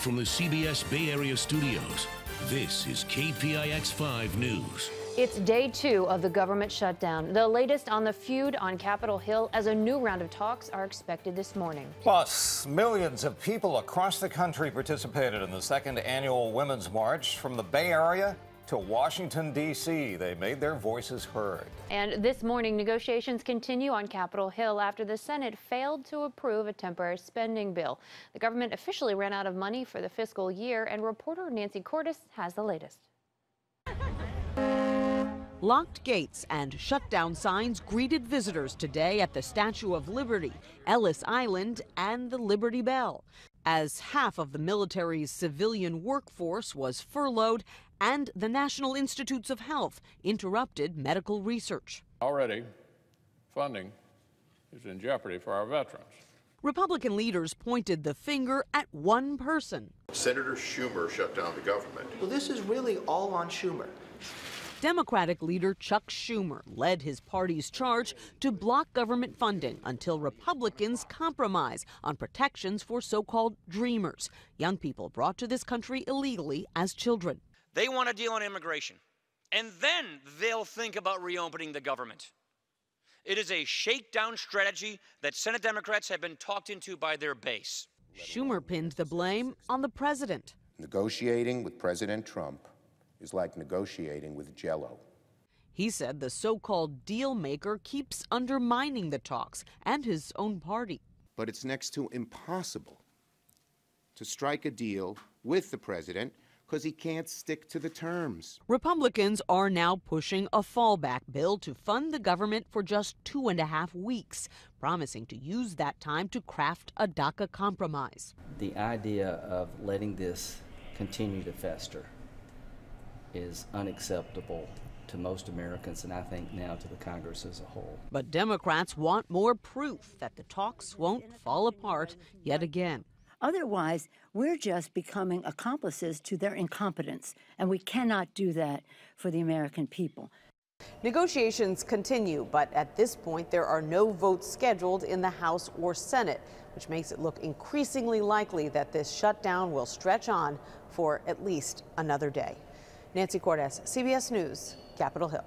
from the CBS Bay Area studios, this is KPIX 5 News. It's day 2 of the government shutdown. The latest on the feud on Capitol Hill as a new round of talks are expected this morning. Plus, millions of people across the country participated in the second annual Women's March from the Bay Area to Washington, D.C. They made their voices heard. And this morning, negotiations continue on Capitol Hill after the Senate failed to approve a temporary spending bill. The government officially ran out of money for the fiscal year, and reporter Nancy Cordes has the latest. Locked gates and shutdown signs greeted visitors today at the Statue of Liberty, Ellis Island, and the Liberty Bell, as half of the military's civilian workforce was furloughed and the National Institutes of Health interrupted medical research. Already, funding is in jeopardy for our veterans. Republican leaders pointed the finger at one person. Senator Schumer shut down the government. Well, this is really all on Schumer. Democratic leader Chuck Schumer led his party's charge to block government funding until Republicans compromise on protections for so-called dreamers, young people brought to this country illegally as children. They want a deal on immigration, and then they'll think about reopening the government. It is a shakedown strategy that Senate Democrats have been talked into by their base. Schumer pinned the blame on the president. Negotiating with President Trump is like negotiating with Jell-O. He said the so-called deal maker keeps undermining the talks and his own party. But it's next to impossible to strike a deal with the president because he can't stick to the terms. Republicans are now pushing a fallback bill to fund the government for just 2.5 weeks, promising to use that time to craft a DACA compromise. The idea of letting this continue to fester is unacceptable to most Americans, and I think now to the Congress as a whole. But Democrats want more proof that the talks won't fall apart yet again. Otherwise, we're just becoming accomplices to their incompetence, and we cannot do that for the American people. Negotiations continue, but at this point, there are no votes scheduled in the House or Senate, which makes it look increasingly likely that this shutdown will stretch on for at least another day. Nancy Cordes, CBS News, Capitol Hill.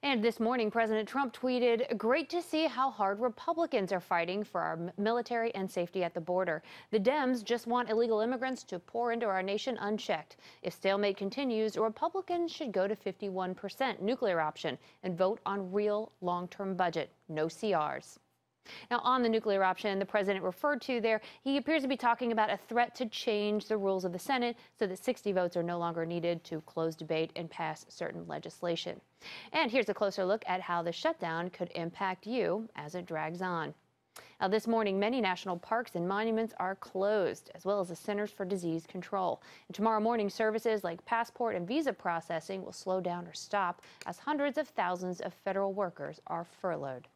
And this morning, President Trump tweeted, "Great to see how hard Republicans are fighting for our military and safety at the border. The Dems just want illegal immigrants to pour into our nation unchecked. If stalemate continues, Republicans should go to 51% nuclear option and vote on real long-term budget, no CRs." Now, on the nuclear option the president referred to there, he appears to be talking about a threat to change the rules of the Senate so that 60 votes are no longer needed to close debate and pass certain legislation. And here's a closer look at how the shutdown could impact you as it drags on. Now, this morning, many national parks and monuments are closed, as well as the Centers for Disease Control. And tomorrow morning, services like passport and visa processing will slow down or stop as hundreds of thousands of federal workers are furloughed.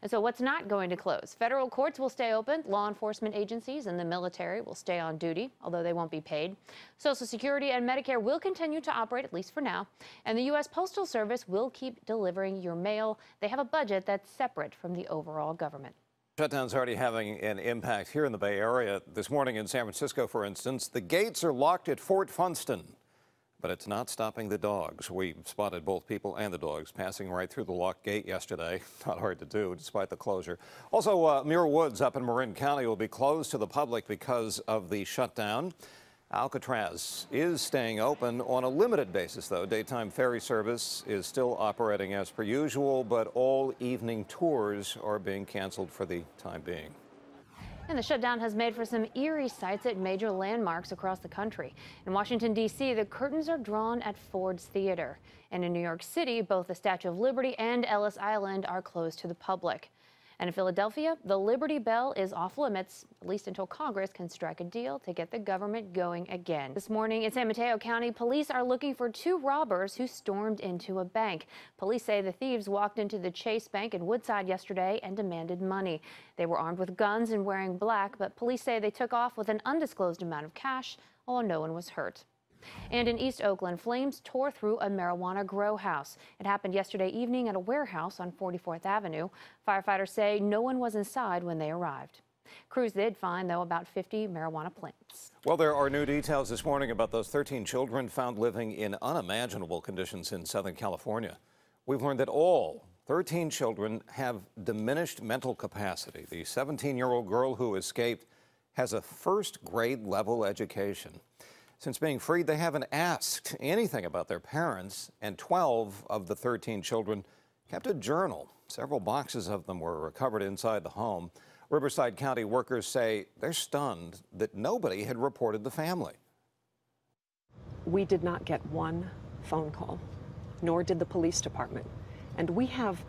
And so what's not going to close? Federal courts will stay open, law enforcement agencies and the military will stay on duty, although they won't be paid. Social Security and Medicare will continue to operate, at least for now, and the U.S. Postal Service will keep delivering your mail. They have a budget that's separate from the overall government. Shutdown's already having an impact here in the Bay Area. This morning in San Francisco, for instance, the gates are locked at Fort Funston. But it's not stopping the dogs. We spotted both people and the dogs passing right through the locked gate yesterday. Not hard to do, despite the closure. Also, Muir Woods up in Marin County will be closed to the public because of the shutdown. Alcatraz is staying open on a limited basis, though. Daytime ferry service is still operating as per usual, but all evening tours are being canceled for the time being. And the shutdown has made for some eerie sights at major landmarks across the country. In Washington, D.C., the curtains are drawn at Ford's Theater. And in New York City, both the Statue of Liberty and Ellis Island are closed to the public. And in Philadelphia, the Liberty Bell is off limits, at least until Congress can strike a deal to get the government going again. This morning in San Mateo County, police are looking for 2 robbers who stormed into a bank. Police say the thieves walked into the Chase Bank in Woodside yesterday and demanded money. They were armed with guns and wearing black, but police say they took off with an undisclosed amount of cash, although no one was hurt. And in East Oakland, flames tore through a marijuana grow house. It happened yesterday evening at a warehouse on 44th Avenue. Firefighters say no one was inside when they arrived. Crews did find, though, about 50 marijuana plants. Well, there are new details this morning about those 13 children found living in unimaginable conditions in Southern California. We've learned that all 13 children have diminished mental capacity. The 17-year-old girl who escaped has a first-grade level education. Since being freed, they haven't asked anything about their parents, and 12 of the 13 children kept a journal. Several boxes of them were recovered inside the home. Riverside County workers say they're stunned that nobody had reported the family. We did not get one phone call, nor did the police department. And we have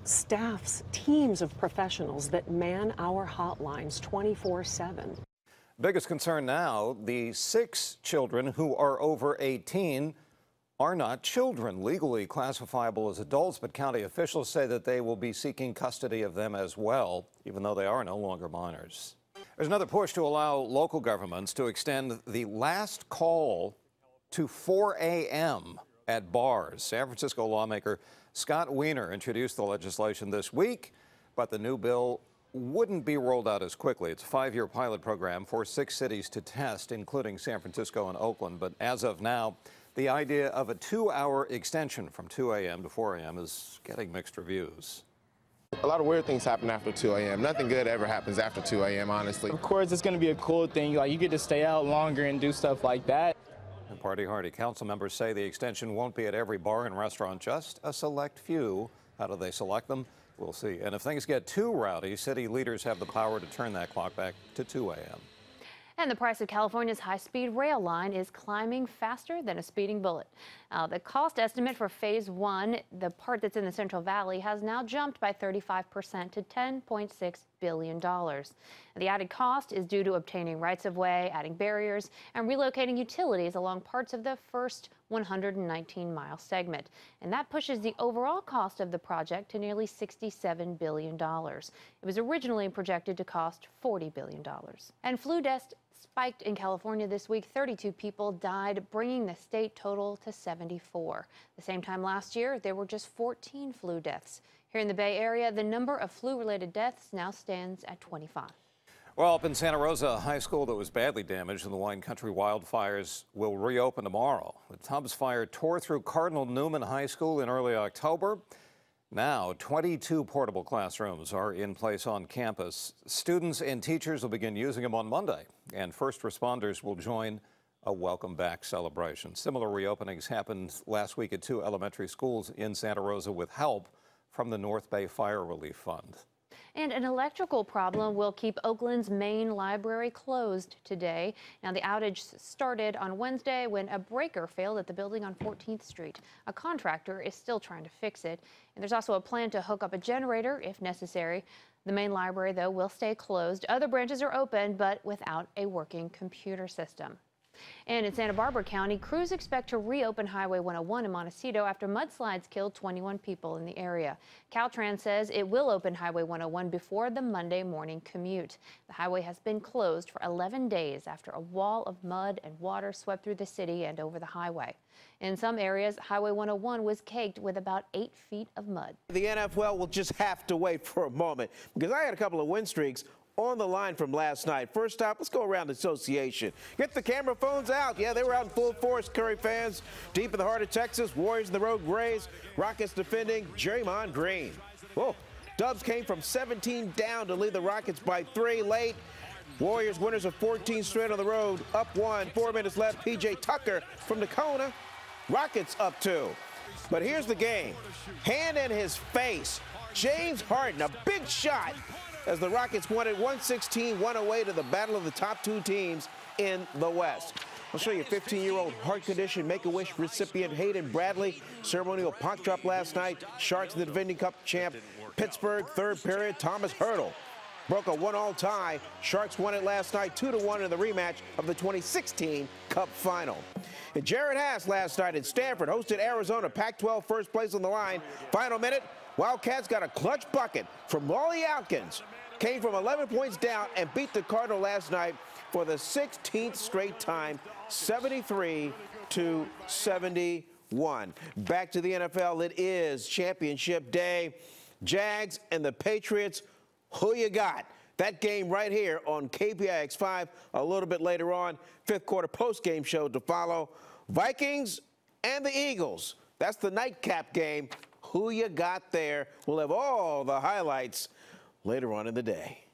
staffs, teams of professionals that man our hotlines 24/7. Biggest concern now, the 6 children who are over 18 are not children, legally classifiable as adults, but county officials say that they will be seeking custody of them as well, even though they are no longer minors. There's another push to allow local governments to extend the last call to 4 a.m. at bars. San Francisco lawmaker Scott Wiener introduced the legislation this week, but the new bill wouldn't be rolled out as quickly. It's a 5-year pilot program for 6 cities to test, including San Francisco and Oakland. But as of now, the idea of a 2-hour extension from 2 a.m. to 4 a.m. is getting mixed reviews. A lot of weird things happen after 2 a.m. Nothing good ever happens after 2 a.m., honestly. Of course, it's going to be a cool thing. Like, you get to stay out longer and do stuff like that. And party-hardy council members say the extension won't be at every bar and restaurant, just a select few. How do they select them? We'll see. And if things get too rowdy, city leaders have the power to turn that clock back to 2 a.m. And the price of California's high-speed rail line is climbing faster than a speeding bullet. The cost estimate for Phase 1, the part that's in the Central Valley, has now jumped by 35% to $10.6 billion. The added cost is due to obtaining rights-of-way, adding barriers, and relocating utilities along parts of the first 119-mile segment. And that pushes the overall cost of the project to nearly $67 billion. It was originally projected to cost $40 billion. And flu deaths spiked in California this week. 32 people died, bringing the state total to 74. The same time last year, there were just 14 flu deaths. Here in the Bay Area, the number of flu-related deaths now stands at 25. Well, up in Santa Rosa, a high school that was badly damaged in the Wine Country wildfires will reopen tomorrow. The Tubbs fire tore through Cardinal Newman High School in early October. Now, 22 portable classrooms are in place on campus. Students and teachers will begin using them on Monday, and first responders will join a welcome back celebration. Similar reopenings happened last week at 2 elementary schools in Santa Rosa with help from the North Bay Fire Relief Fund. And an electrical problem will keep Oakland's main library closed today. Now, the outage started on Wednesday when a breaker failed at the building on 14th Street. A contractor is still trying to fix it. And there's also a plan to hook up a generator if necessary. The main library, though, will stay closed. Other branches are open, but without a working computer system. And in Santa Barbara County, crews expect to reopen Highway 101 in Montecito after mudslides killed 21 people in the area. Caltrans says it will open Highway 101 before the Monday morning commute. The highway has been closed for 11 days after a wall of mud and water swept through the city and over the highway. In some areas, Highway 101 was caked with about 8 feet of mud. The NFL will just have to wait for a moment because I had a couple of win streaks on the line from last night. First stop, let's go around the association. Get the camera phones out. Yeah, they were out in full force, Curry fans. Deep in the heart of Texas, Warriors in the road Grays, Rockets defending Draymond Green. Whoa, Dubs came from 17 down to lead the Rockets by 3 late. Warriors winners of 14 straight on the road, up 1, 4 minutes left. P.J. Tucker from the Kona. Rockets up 2. But here's the game. Hand in his face. James Harden, a big shot, as the Rockets won at 116-108 to the battle of the top 2 teams in the West. I'll show you 15-year-old heart condition Make-A-Wish recipient Hayden Bradley. Ceremonial puck drop last night. Sharks, the defending Cup champ. Pittsburgh, third period, Thomas Hertel broke a 1-all tie. Sharks won it last night 2-1 in the rematch of the 2016 Cup final. And Jared Haas last night at Stanford hosted Arizona, Pac-12 first place on the line. Final minute, Wildcats got a clutch bucket from Wally Atkins. Came from 11 points down and beat the Cardinal last night for the 16th straight time, 73-71. Back to the NFL, it is championship day. Jags and the Patriots, who you got? That game right here on KPIX 5 a little bit later on. Fifth quarter post-game show to follow. Vikings and the Eagles. That's the nightcap game. Who you got there? We'll have all the highlights later on in the day.